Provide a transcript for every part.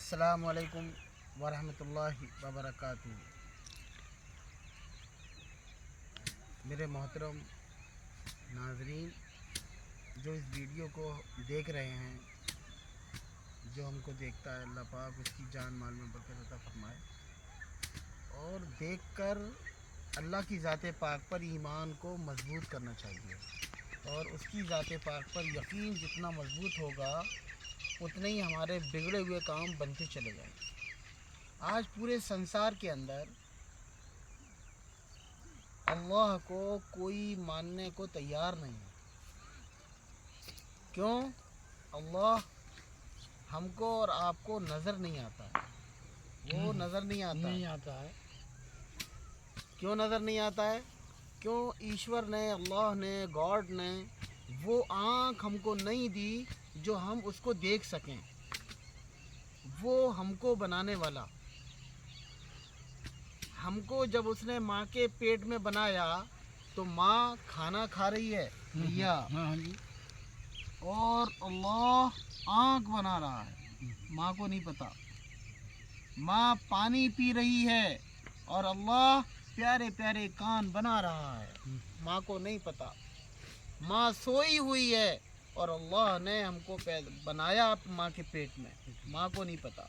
अस्सलामु अलैकुम वरहमतुल्लाहि वबरकातुहू। मेरे मोहतरम नाजरीन, जो इस वीडियो को देख रहे हैं, जो हमको देखता है, अल्लाह पाक उसकी जान माल में बरकत अता फरमाए। और देखकर अल्लाह की ज़ात पाक पर ईमान को मजबूत करना चाहिए। और उसकी ज़ात पाक पर यकीन जितना मजबूत होगा, उतने ही हमारे बिगड़े हुए काम बनते चले जाएंगे। आज पूरे संसार के अंदर अल्लाह को कोई मानने को तैयार नहीं है। क्यों? अल्लाह हमको और आपको नज़र नहीं आता है। वो नज़र नहीं आता है। क्यों नज़र नहीं आता है? क्यों? ईश्वर ने, अल्लाह ने, गॉड ने वो आँख हमको नहीं दी जो हम उसको देख सकें। वो हमको बनाने वाला, हमको जब उसने माँ के पेट में बनाया तो माँ खाना खा रही है भैया, और अल्लाह आँख बना रहा है, माँ को नहीं पता। माँ पानी पी रही है और अल्लाह प्यारे प्यारे कान बना रहा है, माँ को नहीं पता। माँ सोई हुई है और अल्लाह ने हमको बनाया माँ के पेट में, माँ को नहीं पता।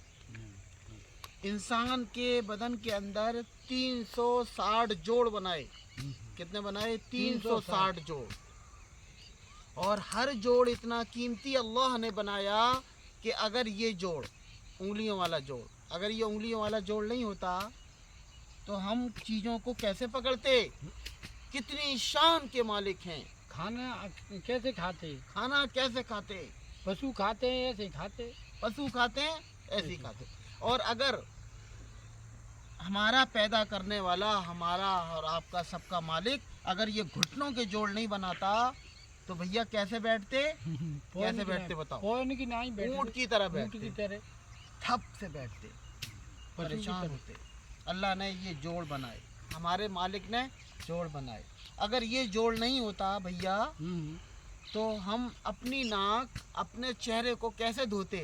इंसान के बदन के अंदर 360 जोड़ बनाए। कितने बनाए? 360 जोड़। और हर जोड़ इतना कीमती अल्लाह ने बनाया कि अगर ये जोड़, उंगलियों वाला जोड़, अगर ये उंगलियों वाला जोड़ नहीं होता तो हम चीज़ों को कैसे पकड़ते? कितनी शान के मालिक हैं। खाना कैसे खाते? खाना कैसे खाते? पशु खाते हैं ऐसे खाते। पशु खाते हैं ऐसे ही खाते। और अगर हमारा पैदा करने वाला, हमारा और आपका सबका मालिक अगर ये घुटनों के जोड़ नहीं बनाता तो भैया कैसे बैठते? कैसे बैठते बताओ? ऊँट की तरह बैठते, थप से बैठते, परेशान होते। अल्लाह ने ये जोड़ बनाए, हमारे मालिक ने जोड़ बनाए। अगर ये जोड़ नहीं होता भैया तो हम अपनी नाक, अपने चेहरे को कैसे धोते?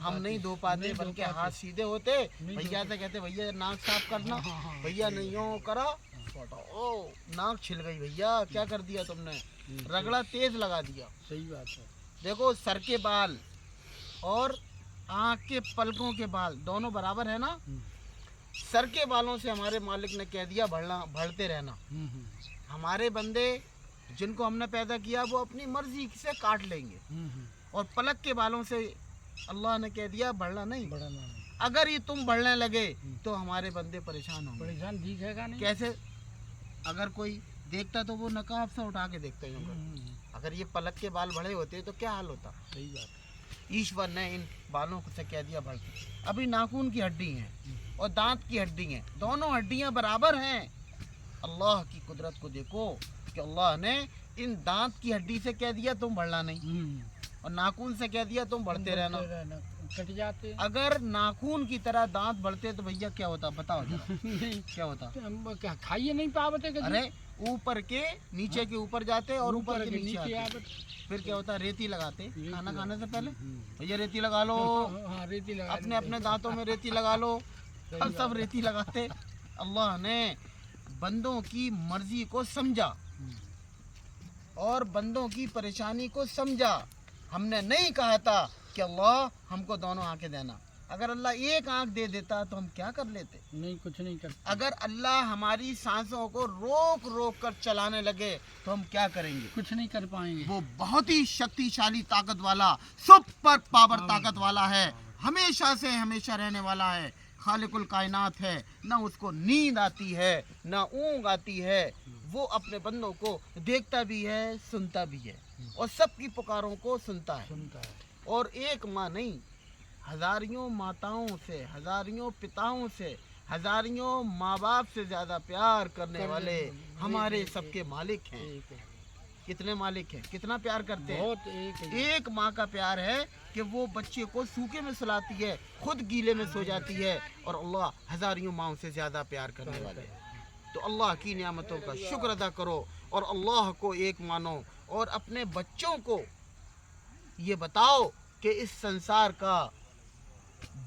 हम नहीं धो पाते, बल्कि हाथ सीधे होते। भैया से कहते भैया नाक साफ करना, भैया नहीं हो करा, ओ नाक छिल गई भैया, क्या कर दिया तुमने? रगड़ा तेज लगा दिया। सही बात है। देखो, सर के बाल और आँख के पलकों के बाल दोनों बराबर है ना? सर के बालों से हमारे मालिक ने कह दिया बढ़ते रहना। हमारे बंदे जिनको हमने पैदा किया वो अपनी मर्जी से काट लेंगे। और पलक के बालों से अल्लाह ने कह दिया बढ़ना नहीं। अगर ये तुम बढ़ने लगे तो हमारे बंदे परेशान होंगे। परेशान दिखेगा नहीं। कैसे? अगर कोई देखता तो वो नकाब से उठा के देखता ही। अगर ये पलक के बाल बड़े होते तो क्या हाल होता? सही बात। ईश्वर ने इन बालों से कह दिया बढ़ते। अभी नाखून की हड्डी है और दांत की हड्डी है, दोनों हड्डियां बराबर हैं। अल्लाह की कुदरत को देखो कि अल्लाह ने इन दांत की हड्डी से कह दिया तुम बढ़ना नहीं, और नाखून से कह दिया तुम बढ़ते रहना। कट जाते। अगर नाखून की तरह दांत बढ़ते तो भैया क्या होता? बताओ जरा। क्या होता? खाइए नहीं पावते। अरे ऊपर के नीचे के ऊपर जाते और ऊपर के नीचे आते। फिर क्या होता? रेती लगाते खाना खाने से पहले। भैया रेती लगा लो, रेती लगा, अपने अपने दांतों में रेती लगा लो। हम सब रेती लगाते। अल्लाह ने बंदों की मर्जी को समझा और बंदों की परेशानी को समझा। हमने नहीं कहा था कि अल्लाह हमको दोनों आंखें देना। अगर अल्लाह एक आंख दे देता तो हम क्या कर लेते? नहीं, कुछ नहीं करते। अगर अल्लाह हमारी सांसों को रोक रोक कर चलाने लगे तो हम क्या करेंगे? कुछ नहीं कर पाएंगे। वो बहुत ही शक्तिशाली ताकत वाला, सुपर पावर ताकत वाला है, हमेशा से हमेशा रहने वाला है, खालिकुल कायनात है। ना उसको नींद आती है, ना ऊँग आती है। वो अपने बंदों को देखता भी है, सुनता भी है, और सबकी पुकारों को सुनता है। और एक माँ नहीं, हजारियों माताओं से, हजारियों पिताओं से, हजारियों माँ बाप से ज़्यादा प्यार करने वाले हमारे सबके मालिक हैं। कितने मालिक हैं? कितना प्यार करते हैं? बहुत। एक माँ का प्यार है कि वो बच्चे को सूखे में सुलाती है, खुद गीले में सो जाती है, और अल्लाह हजारियों माओं से ज़्यादा प्यार करने वाले हैं। तो अल्लाह की नियामतों का शुक्र अदा करो और अल्लाह को एक मानो, और अपने बच्चों को ये बताओ कि इस संसार का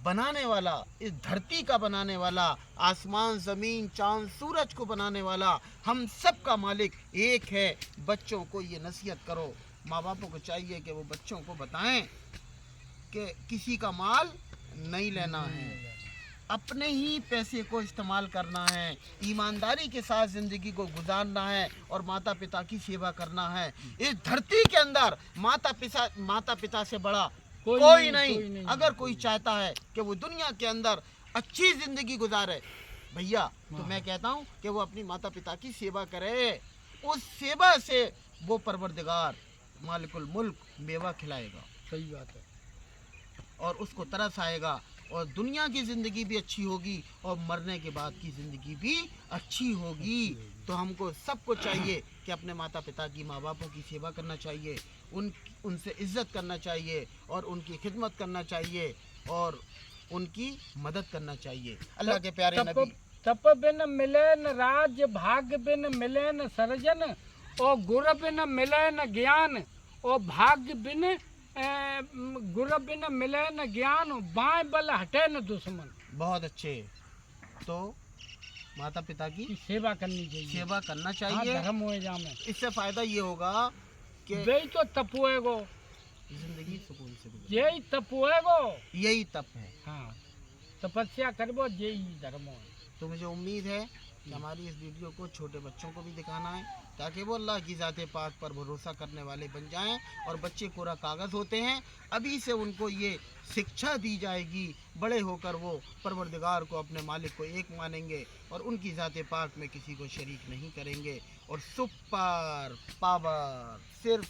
बनाने वाला, इस धरती का बनाने वाला, आसमान ज़मीन चांद सूरज को बनाने वाला, हम सब का मालिक एक है। बच्चों को ये नसीहत करो। माँ बापों को चाहिए कि वो बच्चों को बताएं कि किसी का माल नहीं लेना है, अपने ही पैसे को इस्तेमाल करना है, ईमानदारी के साथ ज़िंदगी को गुजारना है और माता पिता की सेवा करना है। इस धरती के अंदर माता पिता से बड़ा कोई नहीं। अगर कोई चाहता है कि वो दुनिया के अंदर अच्छी ज़िंदगी गुजारे भैया, तो मैं कहता हूँ कि वो अपनी माता पिता की सेवा करे। उस सेवा से वो परवरदिगार मालिकुल मुल्क मेवा खिलाएगा। सही बात है। और उसको तरस आएगा और दुनिया की ज़िंदगी भी अच्छी होगी और मरने के बाद की ज़िंदगी भी अच्छी होगी। तो हमको सबको चाहिए कि अपने माता पिता की, माँ बापों की सेवा करना चाहिए, उनसे इज़्ज़त करना चाहिए और उनकी खिदमत करना चाहिए और उनकी मदद करना चाहिए। अल्लाह के प्यारे नबी, तप बिन मिले न राज, भाग्य बिन मिले न सर्जन, और गुर बिन मिले न ज्ञान, और भाग्य बिन गुर बिन मिले न ज्ञान, बाएं बल हटे न दुश्मन। बहुत अच्छे। तो माता पिता की सेवा करनी चाहिए, सेवा करना चाहिए। हाँ, धर्म हो जामे। इससे फायदा ये होगा कि वही तो तप होएगो, जिंदगी सुकून से गुजरे। यही तप होएगो, यही तप है। हाँ, तपस्या करबो, यही धर्म है। तो मुझे उम्मीद है कि हमारी इस वीडियो को छोटे बच्चों को भी दिखाना है ताकि वो अल्लाह की ज़ात पाक पर भरोसा करने वाले बन जाएं। और बच्चे कोरा कागज़ होते हैं, अभी से उनको ये शिक्षा दी जाएगी, बड़े होकर वो परवरदिगार को, अपने मालिक को एक मानेंगे और उनकी ज़ात पाक में किसी को शरीक नहीं करेंगे। और सुपर पावर सिर्फ